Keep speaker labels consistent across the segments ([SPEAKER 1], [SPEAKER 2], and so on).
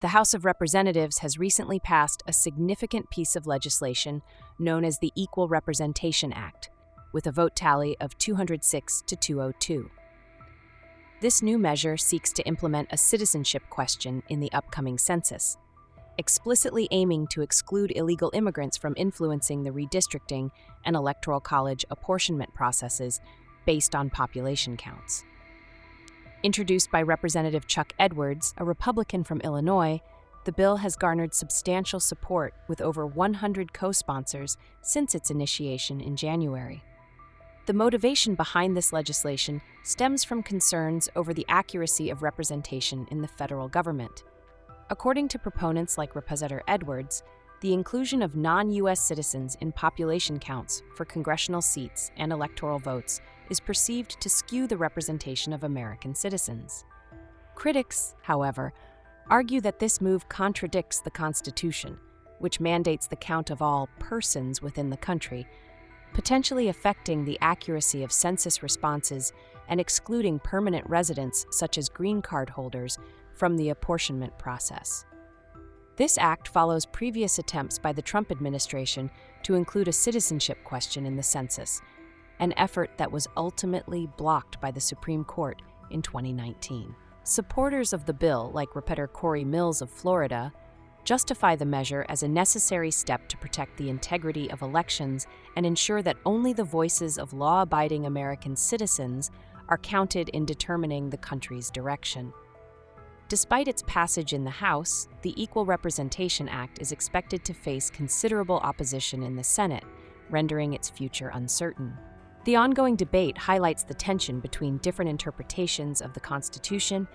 [SPEAKER 1] The House of Representatives has recently passed a significant piece of legislation known as the Equal Representation Act, with a vote tally of 206 to 202. This new measure seeks to implement a citizenship question in the upcoming census, explicitly aiming to exclude illegal immigrants from influencing the redistricting and Electoral College apportionment processes based on population counts. Introduced by Representative Chuck Edwards, a Republican from Illinois, the bill has garnered substantial support with over 100 co-sponsors since its initiation in January. The motivation behind this legislation stems from concerns over the accuracy of representation in the federal government. According to proponents like Representative Edwards, the inclusion of non-U.S. citizens in population counts for congressional seats and electoral votes is perceived to skew the representation of American citizens. Critics, however, argue that this move contradicts the Constitution, which mandates the count of all persons within the country, potentially affecting the accuracy of census responses and excluding permanent residents such as green card holders from the apportionment process. This act follows previous attempts by the Trump administration to include a citizenship question in the census, an effort that was ultimately blocked by the Supreme Court in 2019. Supporters of the bill, like Representative Corey Mills of Florida, justify the measure as a necessary step to protect the integrity of elections and ensure that only the voices of law-abiding American citizens are counted in determining the country's direction. Despite its passage in the House, the Equal Representation Act is expected to face considerable opposition in the Senate, rendering its future uncertain. The ongoing debate highlights the tension between different interpretations of the Constitution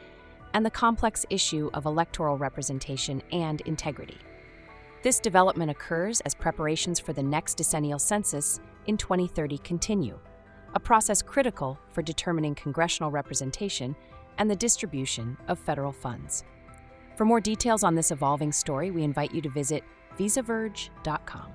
[SPEAKER 1] and the complex issue of electoral representation and integrity. This development occurs as preparations for the next decennial census in 2030 continue, a process critical for determining congressional representation and the distribution of federal funds. For more details on this evolving story, we invite you to visit visaverge.com.